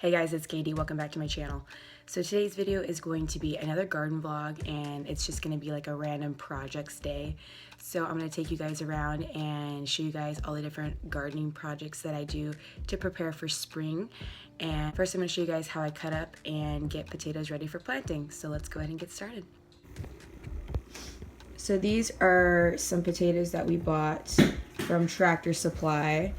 Hey guys, it's Katie. Welcome back to my channel. So today's video is going to be another garden vlog, and it's just going to be like a random projects day. So I'm going to take you guys around and show you guys all the different gardening projects that I do to prepare for spring. And first I'm going to show you guys how I cut up and get potatoes ready for planting. So let's go ahead and get started. So these are some potatoes that we bought from Tractor Supply.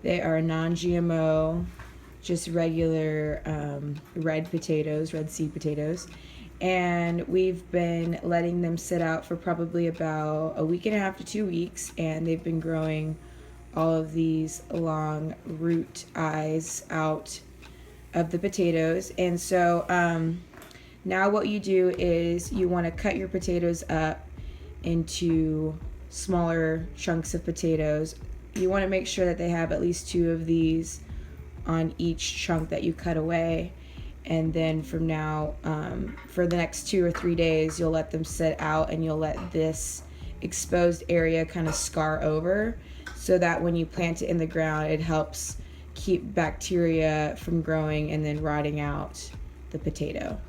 They are non-GMO, just regular red potatoes, red seed potatoes. And we've been letting them sit out for probably about a week and a half to 2 weeks, and they've been growing all of these long root eyes out of the potatoes. And so now what you do is you want to cut your potatoes up into smaller chunks of potatoes. You want to make sure that they have at least 2 of these on each chunk that you cut away, and then from now for the next 2 or 3 days you'll let them sit out, and you'll let this exposed area kind of scar over so that when you plant it in the ground it helps keep bacteria from growing and then rotting out the potato.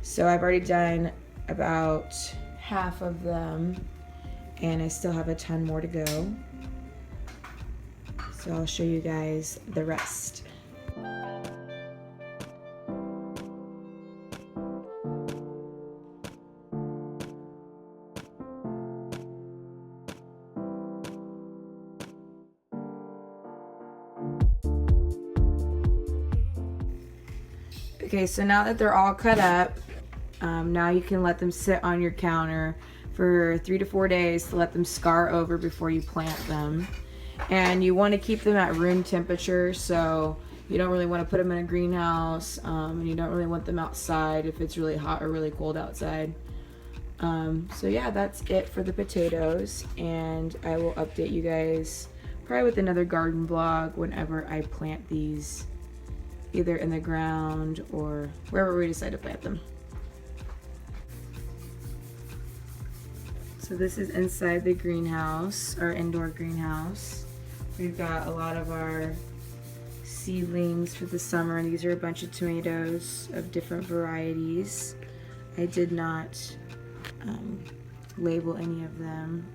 So I've already done about half of them, and I still have a ton more to go. So I'll show you guys the rest. Okay, so now that they're all cut up, now you can let them sit on your counter for 3 to 4 days to let them scar over before you plant them. And you want to keep them at room temperature, so you don't really want to put them in a greenhouse, and you don't really want them outside if it's really hot or really cold outside. So yeah, that's it for the potatoes, and I will update you guys probably with another garden vlog whenever I plant these, either in the ground or wherever we decide to plant them. So this is inside the greenhouse, our indoor greenhouse. We've got a lot of our seedlings for the summer, and these are a bunch of tomatoes of different varieties. I did not label any of them.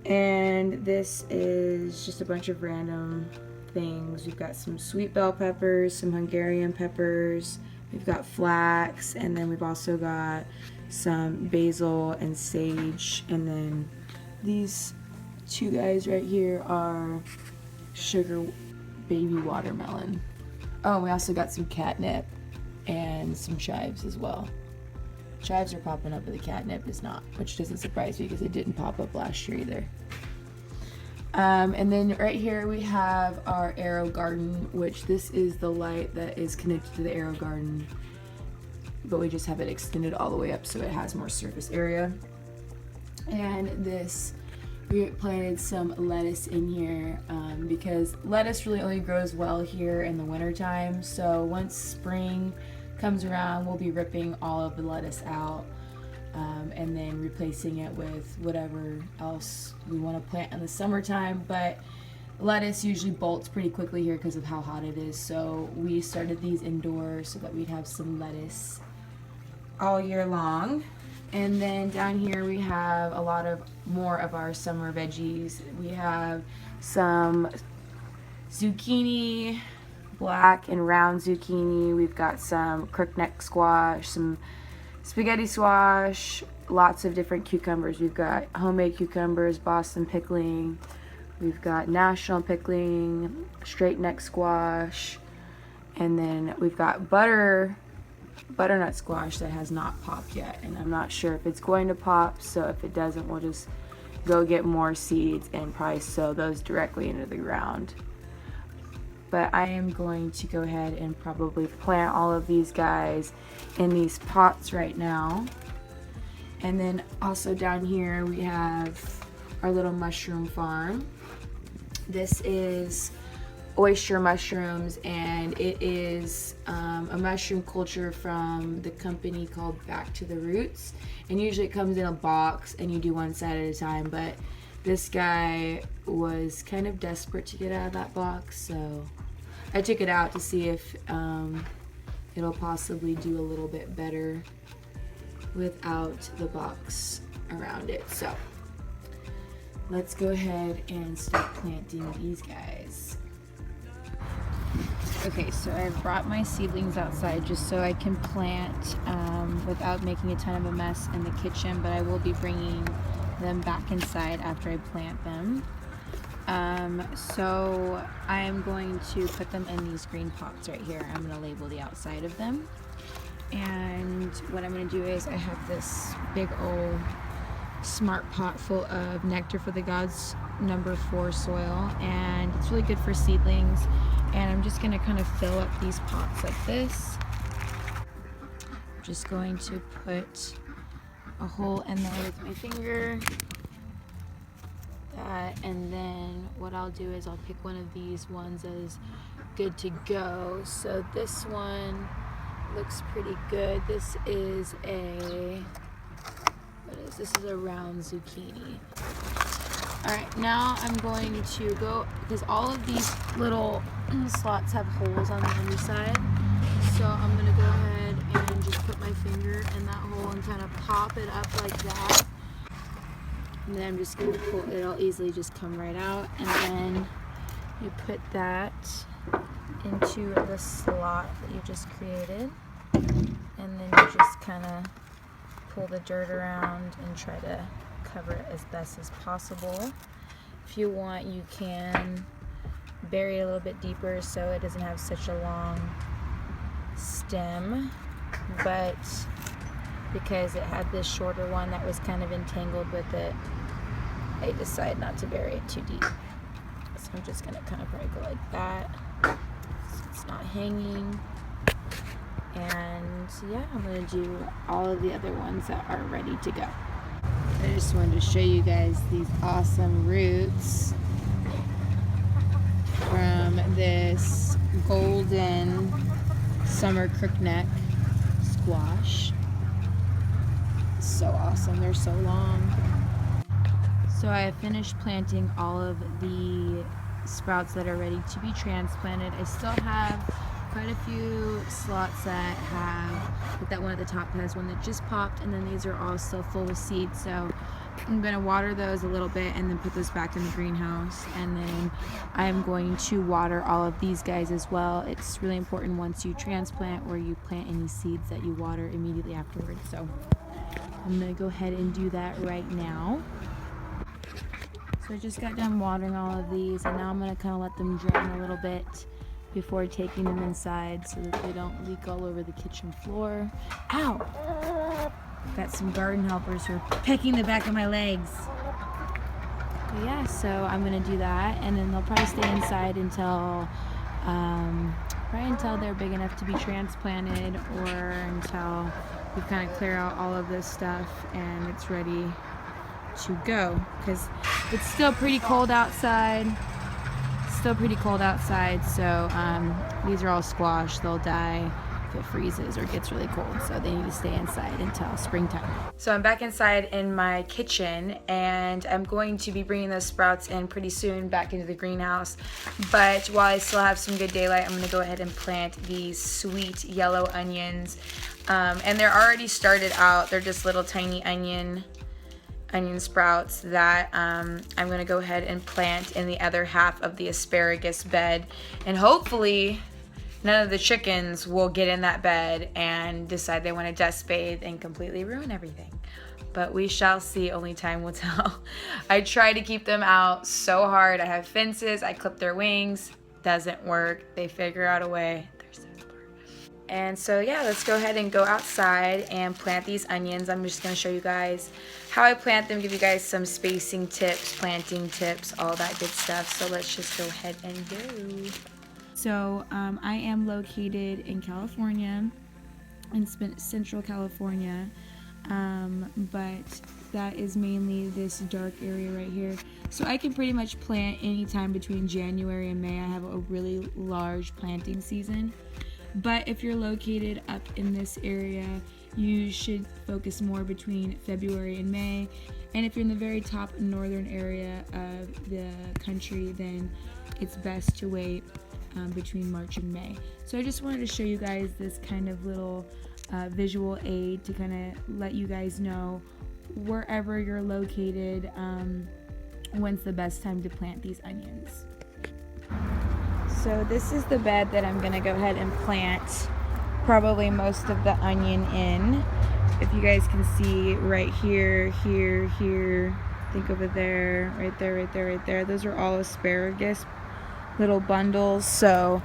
And this is just a bunch of random things. We've got some sweet bell peppers, some Hungarian peppers, we've got flax, and then we've also got some basil and sage. And then these 2 guys right here are sugar baby watermelon. Oh, we also got some catnip and some chives as well. Chives are popping up, but the catnip is not, which doesn't surprise me because it didn't pop up last year either. And then right here we have our arrow garden, which this is the light that is connected to the arrow garden, but we just have it extended all the way up so it has more surface area. And this, we planted some lettuce in here because lettuce really only grows well here in the winter time. So once spring comes around, we'll be ripping all of the lettuce out and then replacing it with whatever else we want to plant in the summertime. But lettuce usually bolts pretty quickly here because of how hot it is. So we started these indoors so that we'd have some lettuce all year long. And then down here we have a lot of more of our summer veggies. We have some zucchini, black and round zucchini. We've got some crookneck squash, some spaghetti squash, lots of different cucumbers. We've got homemade cucumbers, Boston pickling. We've got national pickling, straight neck squash, and then we've got butternut squash that has not popped yet, and I'm not sure if it's going to pop, so if it doesn't, we'll just go get more seeds and probably sow those directly into the ground. But I am going to go ahead and probably plant all of these guys in these pots right now. And then also down here we have our little mushroom farm. This is oyster mushrooms, and it is a mushroom culture from the company called Back to the Roots, and usually it comes in a box and you do one side at a time, but this guy was kind of desperate to get out of that box, so I took it out to see if it'll possibly do a little bit better without the box around it. So let's go ahead and start planting these guys. Okay, so I've brought my seedlings outside just so I can plant without making a ton of a mess in the kitchen, but I will be bringing them back inside after I plant them. So I am going to put them in these green pots right here. I'm going to label the outside of them. And what I'm going to do is I have this big old smart pot full of Nectar for the Gods #4 soil, and it's really good for seedlings. And I'm just going to kind of fill up these pots like this. I'm just going to put a hole in there with my finger. And then what I'll do is I'll pick one of these ones as good to go. So this one looks pretty good. This is a, this is a round zucchini. Alright, now I'm going to go, because all of these little slots have holes on the underside, so I'm going to go ahead and just put my finger in that hole and kind of pop it up like that. And then I'm just going to pull it, it'll easily just come right out, and then you put that into the slot that you just created, and then you just kind of pull the dirt around and try to cover it as best as possible. If you want, you can bury it a little bit deeper so it doesn't have such a long stem, but because it had this shorter one that was kind of entangled with it, I decided not to bury it too deep. So I'm just gonna kind of probably go like that so it's not hanging. And yeah, I'm gonna do all of the other ones that are ready to go. I just wanted to show you guys these awesome roots from this golden summer crookneck squash. So awesome, they're so long. So I finished planting all of the sprouts that are ready to be transplanted. I still have quite a few slots that have, like that one at the top has one that just popped, and then these are all still full with seeds. So I'm going to water those a little bit and then put those back in the greenhouse, and then I'm going to water all of these guys as well. It's really important once you transplant or you plant any seeds that you water immediately afterwards. So I'm going to go ahead and do that right now. So I just got done watering all of these, and now I'm going to kind of let them drain a little bit before taking them inside so that they don't leak all over the kitchen floor. Ow! Got some garden helpers who are pecking the back of my legs. But yeah, so I'm going to do that, and then they'll probably stay inside until probably until they're big enough to be transplanted, or until we kind of clear out all of this stuff and it's ready to go, because it's still pretty cold outside. So these are all squash. They'll die if it freezes or gets really cold, so they need to stay inside until springtime. So I'm back inside in my kitchen, and I'm going to be bringing those sprouts in pretty soon back into the greenhouse. But while I still have some good daylight, I'm going to go ahead and plant these sweet yellow onions, and they're already started out. They're just little tiny onion sprouts that I'm going to go ahead and plant in the other half of the asparagus bed, and hopefully none of the chickens will get in that bed and decide they want to dust bathe and completely ruin everything. But we shall see, only time will tell. I try to keep them out so hard. I have fences, I clip their wings, doesn't work. They figure out a way. And so yeah, let's go ahead and go outside and plant these onions. I'm just going to show you guys how I plant them, give you guys some spacing tips, planting tips, all that good stuff. So let's just go ahead and go. So I am located in California, in Central California, but that is mainly this dark area right here. So I can pretty much plant anytime between January and May. I have a really large planting season. But if you're located up in this area, you should focus more between February and May. And if you're in the very top northern area of the country, then it's best to wait between March and May. So I just wanted to show you guys this kind of little visual aid to kind of let you guys know wherever you're located, when's the best time to plant these onions. So this is the bed that I'm gonna go ahead and plant probably most of the onion in. If you guys can see right here, here, think over there, right there, right there, right there. Those are all asparagus little bundles. So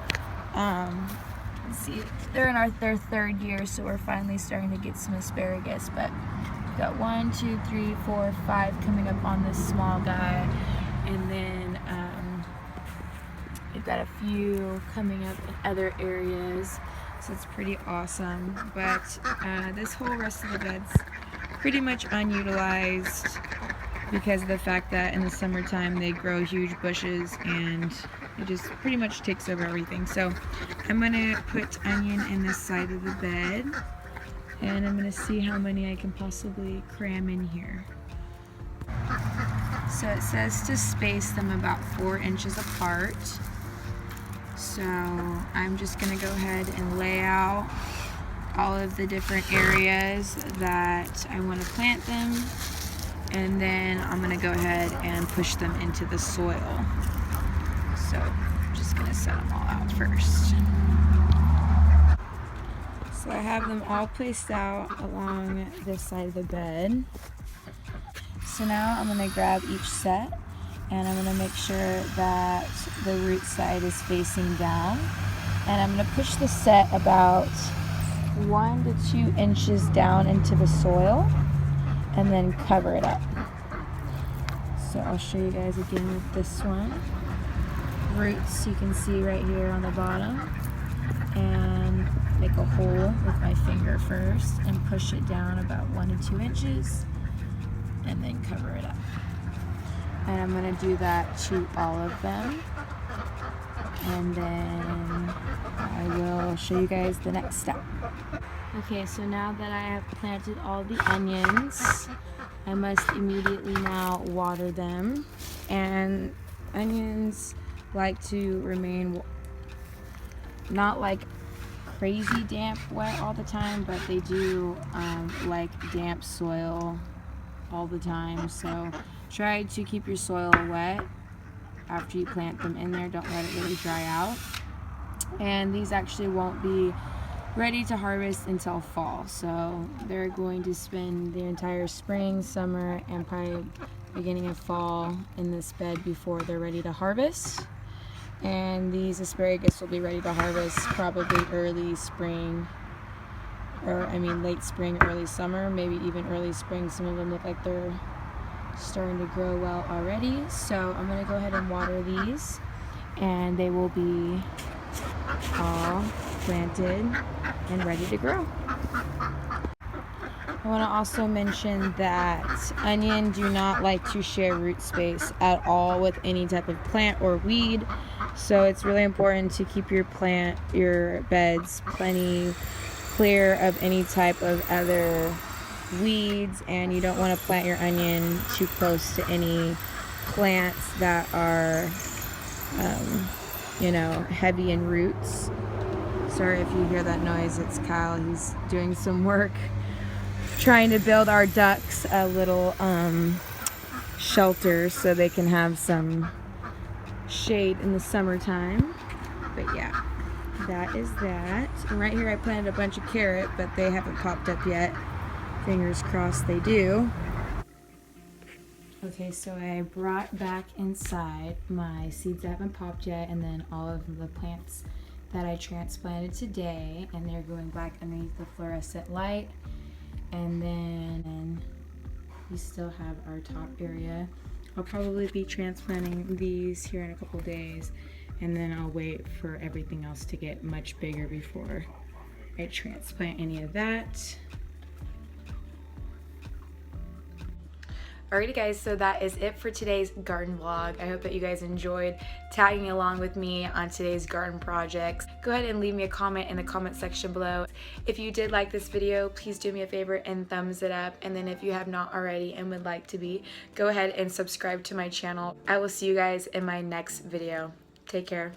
let's see, they're in their third year, so we're finally starting to get some asparagus. But we've got 1, 2, 3, 4, 5 coming up on this small guy, and then we've got a few coming up in other areas. So it's pretty awesome. But this whole rest of the bed's pretty much unutilized because of the fact that in the summertime they grow huge bushes and it just pretty much takes over everything. So I'm gonna put onion in this side of the bed, and I'm gonna see how many I can possibly cram in here. So it says to space them about 4 inches apart. So I'm just gonna go ahead and lay out all of the different areas that I want to plant them, and then I'm gonna go ahead and push them into the soil. So I'm just gonna set them all out first. So I have them all placed out along this side of the bed. So now I'm gonna grab each set, and I'm gonna make sure that the root side is facing down, and I'm gonna push the set about 1 to 2 inches down into the soil and then cover it up. So I'll show you guys again with this one. Roots you can see right here on the bottom, and make a hole with my finger first and push it down about 1 to 2 inches and then cover it up. And I'm going to do that to all of them, and then I will show you guys the next step. Okay, so now that I have planted all the onions, I must immediately now water them. And onions like to remain not like crazy damp wet all the time, but they do like damp soil all the time. So try to keep your soil wet after you plant them in there. Don't let it really dry out. And these actually won't be ready to harvest until fall, so they're going to spend the entire spring, summer, and probably beginning of fall in this bed before they're ready to harvest. And these asparagus will be ready to harvest probably early spring, or I mean late spring, early summer, maybe even early spring. Some of them look like they're starting to grow well already. So I'm going to go ahead and water these, and they will be all planted and ready to grow. I want to also mention that onion do not like to share root space at all with any type of plant or weed, so it's really important to keep your beds plenty clear of any type of other weeds, and you don't want to plant your onion too close to any plants that are heavy in roots. Sorry if you hear that noise, it's Kyle. He's doing some work trying to build our ducks a little shelter so they can have some shade in the summertime. But yeah, that is that. And right here I planted a bunch of carrot, but they haven't popped up yet. Fingers crossed they do. Okay, so I brought back inside my seeds that haven't popped yet, and then all of the plants that I transplanted today, and they're going back underneath the fluorescent light. And then we still have our top area. I'll probably be transplanting these here in a couple days, and then I'll wait for everything else to get much bigger before I transplant any of that. Alrighty guys, so that is it for today's garden vlog. I hope that you guys enjoyed tagging along with me on today's garden projects. Go ahead and leave me a comment in the comment section below. If you did like this video, please do me a favor and thumbs it up. And then if you have not already and would like to be, go ahead and subscribe to my channel. I will see you guys in my next video. Take care.